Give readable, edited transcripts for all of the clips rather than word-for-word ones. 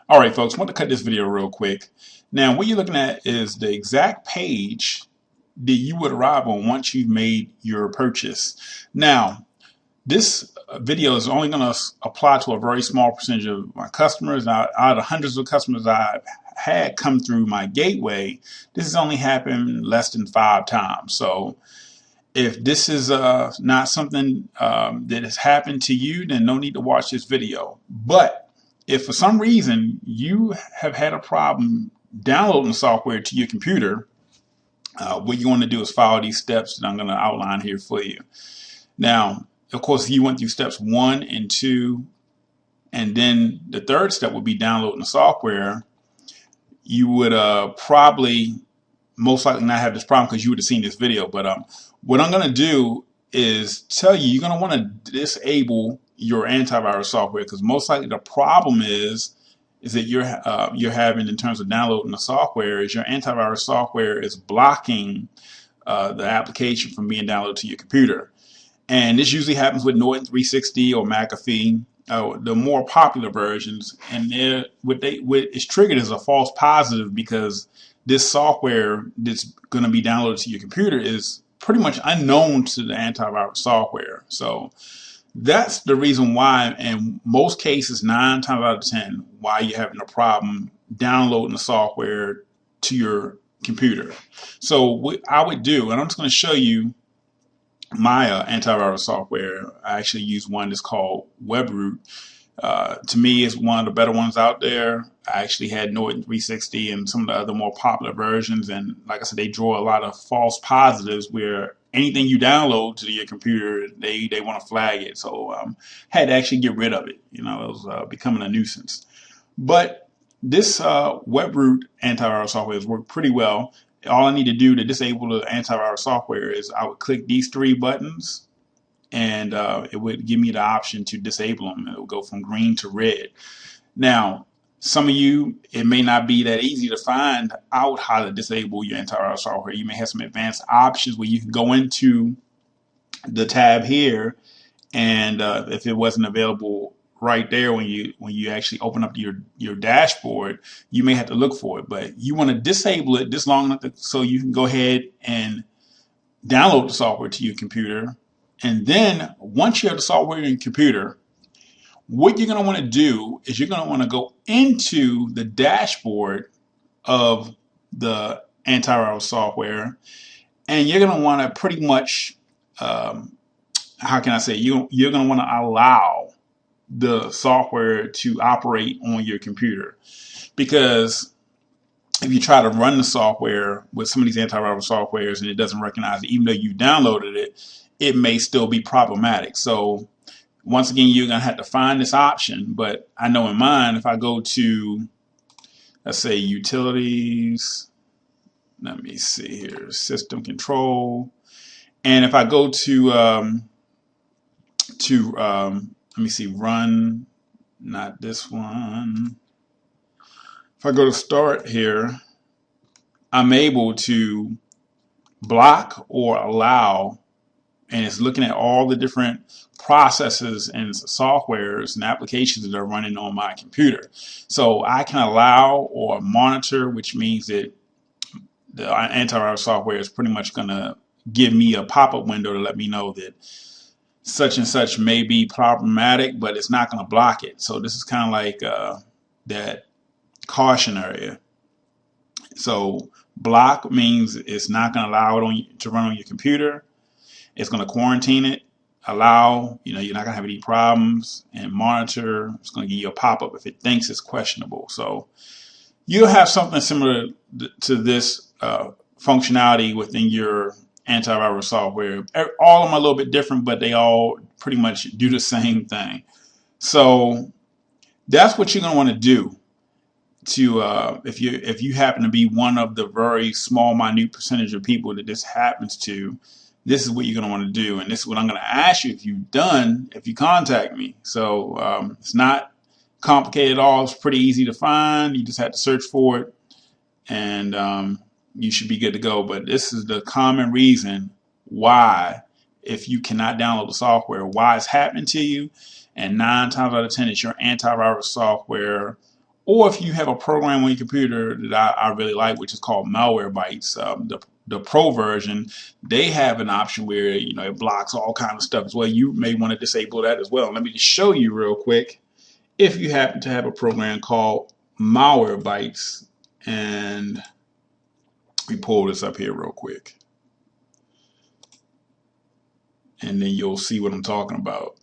All right, folks, I want to cut this video real quick. Now, what you're looking at is the exact page that you would arrive on once you've made your purchase. Now, this video is only going to apply to a very small percentage of my customers. Out of the hundreds of customers I've had come through my gateway, this has only happened less than 5 times. So if this is not something that has happened to you, then no need to watch this video. But if for some reason you have had a problem downloading the software to your computer, what you want to do is follow these steps that I'm going to outline here for you. Now, of course, you went through steps 1 and 2, and then the third step would be downloading the software. You would probably most likely not have this problem because you would have seen this video. But what I'm going to do is tell you, you're going to want to disable your antivirus software, because most likely the problem is that you're having in terms of downloading the software is your antivirus software is blocking the application from being downloaded to your computer. And this usually happens with Norton 360 or McAfee, the more popular versions. And what is triggered is a false positive, because this software that's going to be downloaded to your computer is pretty much unknown to the antivirus software. So that's the reason why, in most cases, 9 times out of 10, why you're having a problem downloading the software to your computer. So what I would do, and I'm just going to show you my antivirus software. I actually use one that's called WebRoot. To me, it's one of the better ones out there. I actually had Norton 360 and some of the other more popular versions, and like I said, they draw a lot of false positives where anything you download to your computer, they want to flag it. So had to actually get rid of it. It was becoming a nuisance. But this WebRoot antivirus software has worked pretty well. All I need to do to disable the antivirus software is I would click these 3 buttons, and it would give me the option to disable them. It will go from green to red. Now, some of you, it may not be that easy to find out how to disable your antivirus software. You may have some advanced options where you can go into the tab here, and if it wasn't available right there when you actually open up your dashboard, you may have to look for it. But you want to disable it this long enough so you can go ahead and download the software to your computer. And then once you have the software in your computer, what you're going to want to do is you're going to want to go into the dashboard of the antivirus software, and you're going to want to pretty much, how can I say, you're going to want to allow the software to operate on your computer. Because if you try to run the software with some of these antivirus softwares and it doesn't recognize it, even though you downloaded it, it may still be problematic. So once again, you're going to have to find this option. But I know in mine, if I go to, let's say, utilities, let me see here, system control, and if I go to let me see, run, not this one. If I go to start here, I'm able to block or allow, and it's looking at all the different processes and softwares and applications that are running on my computer. So I can allow or monitor, which means that the antivirus software is pretty much going to give me a pop-up window to let me know that such and such may be problematic, but it's not going to block it. So this is kind of like that caution area. So block means it's not going to allow it to run on your computer. It's going to quarantine it. Allow, you're not going to have any problems. And monitor, it's going to give you a pop-up if it thinks it's questionable. So you'll have something similar to this functionality within your antivirus software. All of them are a little bit different, but they all pretty much do the same thing. So that's what you're going to want to do to if you happen to be one of the very small, minute percentage of people that this happens to. This is what you're going to want to do, and this is what I'm going to ask you if you contact me. So it's not complicated at all. It's pretty easy to find. You just have to search for it, and you should be good to go. But this is the common reason why, if you cannot download the software, why it's happening to you. And 9 times out of 10, it's your antivirus software Or if you have a program on your computer that I really like, which is called Malwarebytes, the pro version, they have an option where it blocks all kinds of stuff as well. You may want to disable that as well. Let me just show you real quick. If you happen to have a program called Malwarebytes, and we pull this up here real quick, and then you'll see what I'm talking about.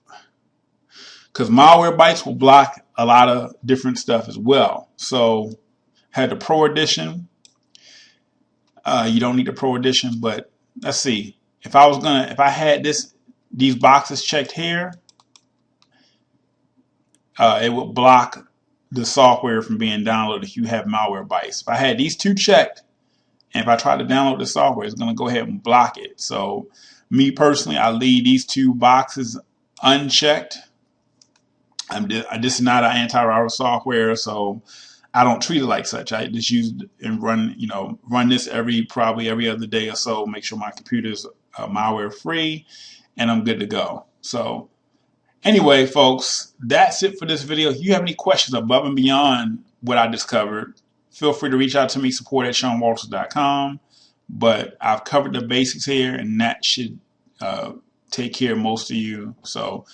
Because Malwarebytes will block a lot of different stuff as well. So had the Pro Edition. You don't need the Pro Edition, but let's see. If I had these boxes checked here, it would block the software from being downloaded if you have Malwarebytes. If I had these two checked, and if I try to download the software, it's going to go ahead and block it. So me personally, I leave these two boxes unchecked. This is not an antivirus software, so I don't treat it like such. I just use and run this probably every other day or so. Make sure my computer's malware free, and I'm good to go. So anyway, folks, that's it for this video. If you have any questions above and beyond what I discovered, feel free to reach out to me, support@SeanWalters.com. But I've covered the basics here, and that should take care of most of you. So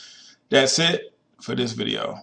that's it for this video.